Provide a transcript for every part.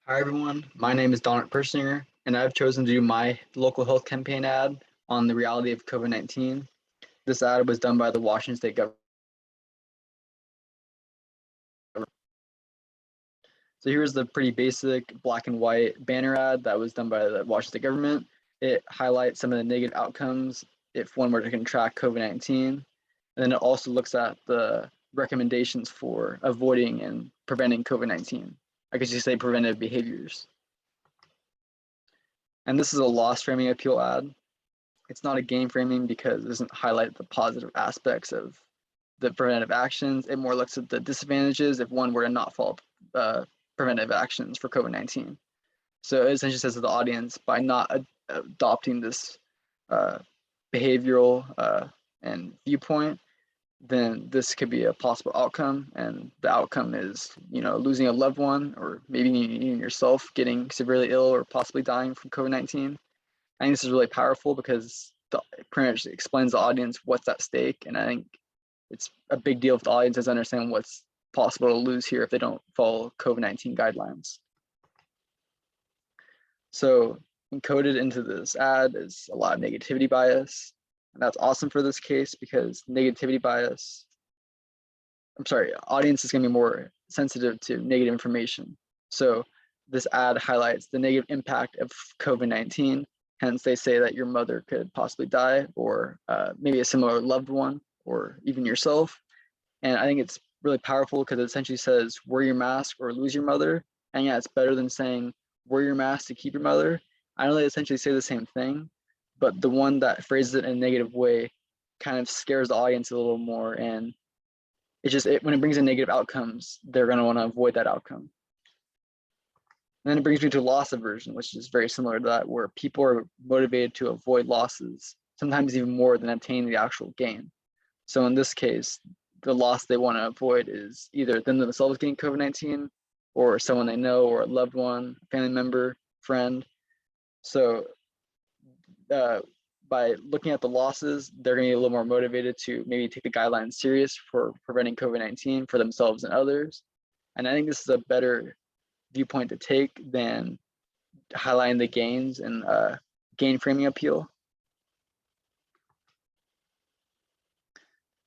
Hi everyone, my name is Donald Persinger, and I've chosen to do my local health campaign ad on the reality of COVID-19. This ad was done by the Washington State government. So here's the pretty basic black and white banner ad that was done by the Washington State government. It highlights some of the negative outcomes if one were to contract COVID-19. And then it also looks at the recommendations for avoiding and preventing COVID-19. I guess you say preventive behaviors. And this is a loss framing appeal ad. It's not a gain framing because it doesn't highlight the positive aspects of the preventive actions. It more looks at the disadvantages if one were to not follow preventive actions for COVID-19. So it essentially says to the audience, by not adopting this behavioral and viewpoint, then this could be a possible outcome. And the outcome is, losing a loved one, or maybe even yourself getting severely ill or possibly dying from COVID-19. I think this is really powerful because it pretty much explains the audience what's at stake. And I think it's a big deal if the audience doesn't understand what's possible to lose here if they don't follow COVID-19 guidelines. So encoded into this ad is a lot of negativity bias. And that's awesome for this case because negativity bias, audience is going to be more sensitive to negative information. So this ad highlights the negative impact of COVID-19. Hence, they say that your mother could possibly die, or maybe a similar loved one, or even yourself. And I think it's really powerful because it essentially says, wear your mask or lose your mother. And yeah, it's better than saying, wear your mask to keep your mother. I know they essentially say the same thing, but the one that phrases it in a negative way kind of scares the audience a little more. And when it brings in negative outcomes, they're going to want to avoid that outcome. And then it brings me to loss aversion, which is very similar to that, where people are motivated to avoid losses, sometimes even more than obtaining the actual gain. So in this case, the loss they want to avoid is either them themselves getting COVID-19, or someone they know, or a loved one, family member, friend. So by looking at the losses, they're going to be a little more motivated to maybe take the guidelines serious for preventing COVID-19 for themselves and others. And I think this is a better viewpoint to take than highlighting the gains and gain framing appeal.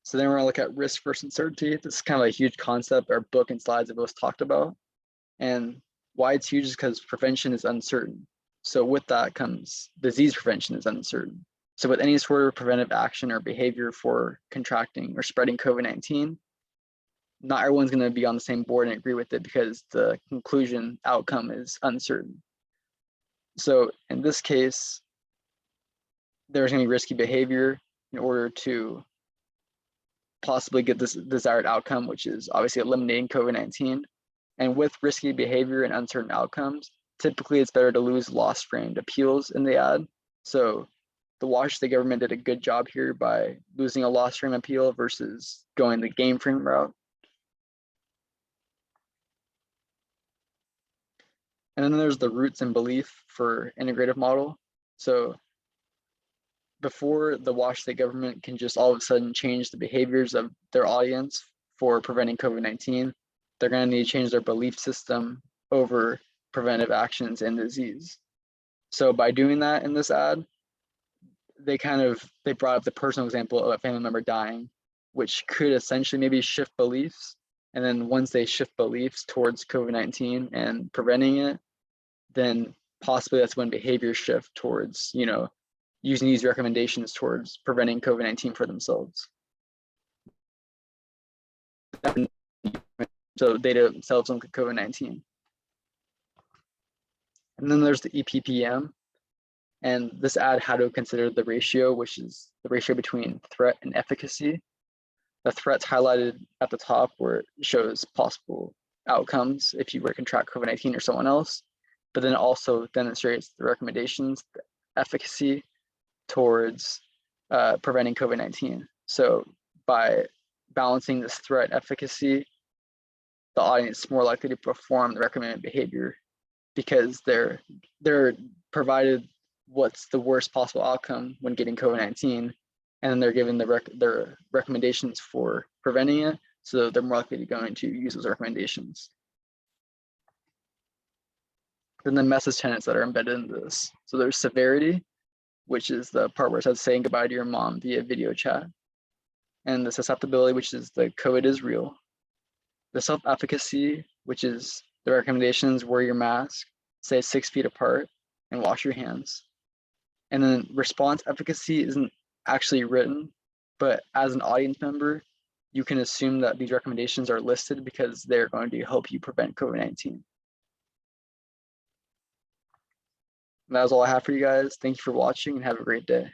So then we're going to look at risk versus uncertainty. This is kind of a huge concept our book and slides have both talked about. And why it's huge is because prevention is uncertain. So with that comes disease prevention is uncertain. So with any sort of preventive action or behavior for contracting or spreading COVID-19, not everyone's going to be on the same board and agree with it because the conclusion outcome is uncertain. So in this case, there's going to be risky behavior in order to possibly get this desired outcome, which is obviously eliminating COVID-19. And with risky behavior and uncertain outcomes, typically it's better to lose loss framed appeals in the ad. So the Washington State government did a good job here by losing a loss frame appeal versus going the gain frame route. And then there's the roots and belief for integrative model. So before the Washington State government can just all of a sudden change the behaviors of their audience for preventing COVID-19, they're going to need to change their belief system over preventive actions and disease. So by doing that in this ad, they brought up the personal example of a family member dying, which could essentially maybe shift beliefs. And then once they shift beliefs towards COVID-19 and preventing it, then possibly that's when behaviors shift towards, using these recommendations towards preventing COVID-19 for themselves. So they themselves don't get COVID-19. And then there's the EPPM. And this ad had to consider the ratio, which is the ratio between threat and efficacy. The threat's highlighted at the top where it shows possible outcomes if you were to contract COVID-19 or someone else, but then it also demonstrates the recommendations, the efficacy towards preventing COVID-19. So by balancing this threat efficacy, the audience is more likely to perform the recommended behavior because they're provided what's the worst possible outcome when getting COVID-19, and then they're given their recommendations for preventing it, so they're more likely to going to use those recommendations. then the message tenets that are embedded into this. So there's severity, which is the part where it says saying goodbye to your mom via video chat. And the susceptibility, which is the COVID is real. The self-efficacy, which is the recommendations: wear your mask, stay 6 feet apart, and wash your hands. And then response efficacy isn't actually written, but as an audience member, you can assume that these recommendations are listed because they're going to help you prevent COVID-19. That was all I have for you guys. Thank you for watching and have a great day.